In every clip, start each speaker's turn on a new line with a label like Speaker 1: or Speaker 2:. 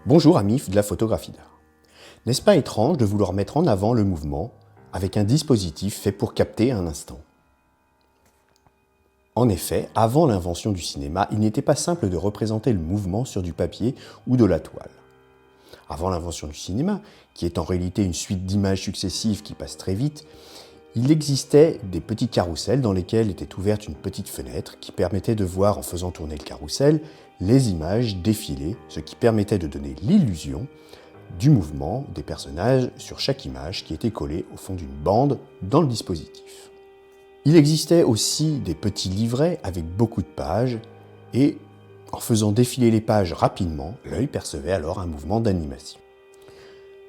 Speaker 1: Bonjour amis de la photographie d'art. N'est-ce pas étrange de vouloir mettre en avant le mouvement avec un dispositif fait pour capter un instant? En effet, avant l'invention du cinéma, il n'était pas simple de représenter le mouvement sur du papier ou de la toile. Avant l'invention du cinéma, qui est en réalité une suite d'images successives qui passent très vite, il existait des petits carrousels dans lesquels était ouverte une petite fenêtre qui permettait de voir, en faisant tourner le carrousel, les images défiler, ce qui permettait de donner l'illusion du mouvement des personnages sur chaque image qui était collée au fond d'une bande dans le dispositif. Il existait aussi des petits livrets avec beaucoup de pages et, en faisant défiler les pages rapidement, l'œil percevait alors un mouvement d'animation.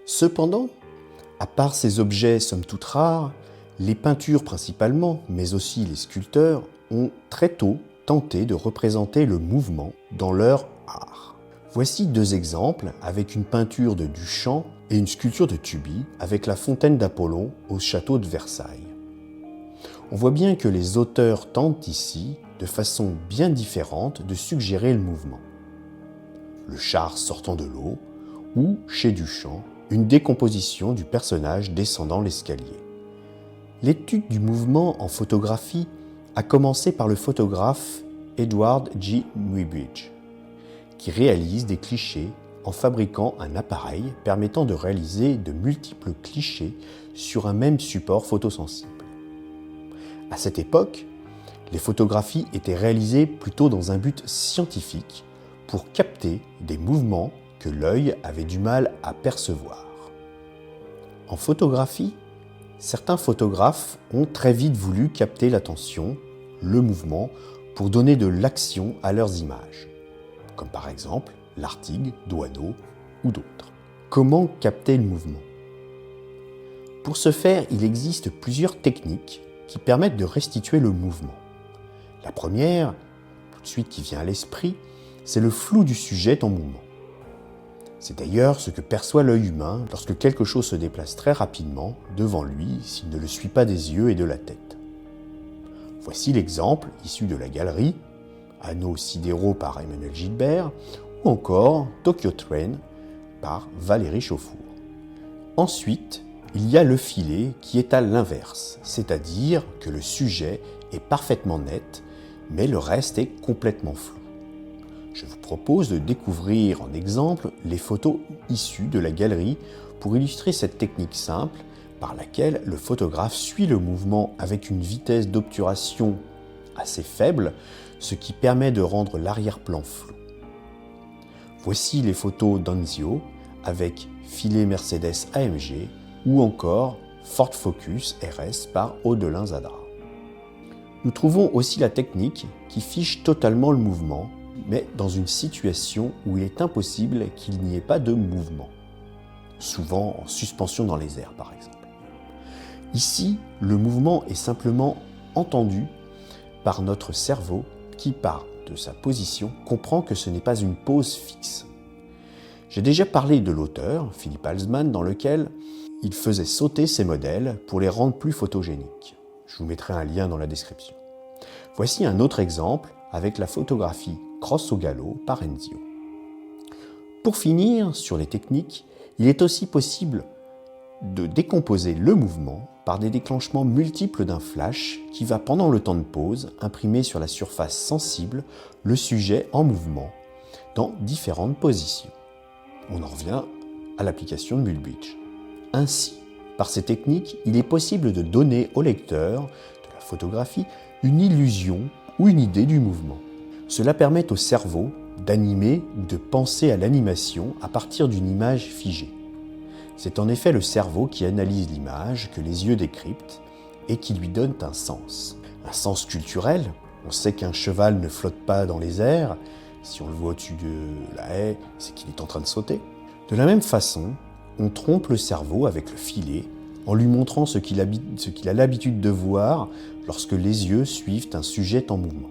Speaker 1: Cependant, à part ces objets somme toute rares, les peintures principalement, mais aussi les sculpteurs, ont très tôt tenté de représenter le mouvement dans leur art. Voici deux exemples avec une peinture de Duchamp et une sculpture de Tubi avec la fontaine d'Apollon au château de Versailles. On voit bien que les auteurs tentent ici, de façon bien différente, de suggérer le mouvement. Le char sortant de l'eau, ou, chez Duchamp, une décomposition du personnage descendant l'escalier. L'étude du mouvement en photographie a commencé par le photographe Edward G. Muybridge, qui réalise des clichés en fabriquant un appareil permettant de réaliser de multiples clichés sur un même support photosensible. À cette époque, les photographies étaient réalisées plutôt dans un but scientifique pour capter des mouvements que l'œil avait du mal à percevoir. En photographie, certains photographes ont très vite voulu capter l'attention, le mouvement, pour donner de l'action à leurs images, comme par exemple Lartigue, Doisneau ou d'autres. Comment capter le mouvement? Pour ce faire, il existe plusieurs techniques qui permettent de restituer le mouvement. La première, tout de suite qui vient à l'esprit, c'est le flou du sujet en mouvement. C'est d'ailleurs ce que perçoit l'œil humain lorsque quelque chose se déplace très rapidement devant lui s'il ne le suit pas des yeux et de la tête. Voici l'exemple issu de la galerie Anneaux sidéraux par Emmanuel Gilbert ou encore Tokyo Train par Valérie Chauffour. Ensuite, il y a le filet qui est à l'inverse, c'est-à-dire que le sujet est parfaitement net, mais le reste est complètement flou. Je vous propose de découvrir en exemple les photos issues de la galerie pour illustrer cette technique simple par laquelle le photographe suit le mouvement avec une vitesse d'obturation assez faible, ce qui permet de rendre l'arrière-plan flou. Voici les photos d'Anzio avec filet Mercedes AMG ou encore Ford Focus RS par Audelin Zadra. Nous trouvons aussi la technique qui fiche totalement le mouvement, mais dans une situation où il est impossible qu'il n'y ait pas de mouvement, souvent en suspension dans les airs par exemple. Ici, le mouvement est simplement entendu par notre cerveau qui, par de sa position, comprend que ce n'est pas une pose fixe. J'ai déjà parlé de l'auteur, Philippe Halsman, dans lequel il faisait sauter ses modèles pour les rendre plus photogéniques. Je vous mettrai un lien dans la description. Voici un autre exemple avec la photographie Cross au galop par Enzio. Pour finir sur les techniques, il est aussi possible de décomposer le mouvement par des déclenchements multiples d'un flash qui va pendant le temps de pause imprimer sur la surface sensible le sujet en mouvement dans différentes positions. On en revient à l'application de Muybridge. Ainsi, par ces techniques, il est possible de donner au lecteur de la photographie une illusion ou une idée du mouvement. Cela permet au cerveau d'animer ou de penser à l'animation à partir d'une image figée. C'est en effet le cerveau qui analyse l'image que les yeux décryptent et qui lui donne un sens. Un sens culturel, on sait qu'un cheval ne flotte pas dans les airs, si on le voit au-dessus de la haie, c'est qu'il est en train de sauter. De la même façon, on trompe le cerveau avec le filet en lui montrant ce qu'il a l'habitude de voir lorsque les yeux suivent un sujet en mouvement.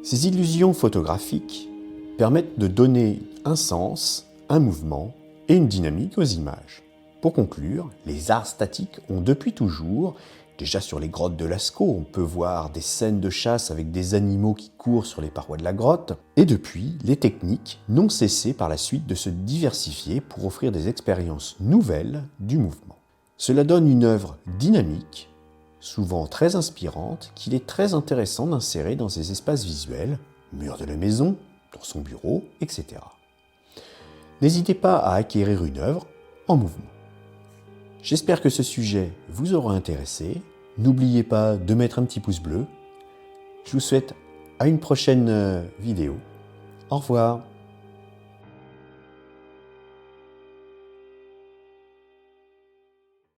Speaker 1: Ces illusions photographiques permettent de donner un sens, un mouvement et une dynamique aux images. Pour conclure, les arts statiques ont depuis toujours Déjà sur les grottes de Lascaux, on peut voir des scènes de chasse avec des animaux qui courent sur les parois de la grotte. Et depuis, les techniques n'ont cessé par la suite de se diversifier pour offrir des expériences nouvelles du mouvement. Cela donne une œuvre dynamique, souvent très inspirante, qu'il est très intéressant d'insérer dans ses espaces visuels, murs de la maison, dans son bureau, etc. N'hésitez pas à acquérir une œuvre en mouvement. J'espère que ce sujet vous aura intéressé. N'oubliez pas de mettre un petit pouce bleu. Je vous souhaite à une prochaine vidéo. Au revoir.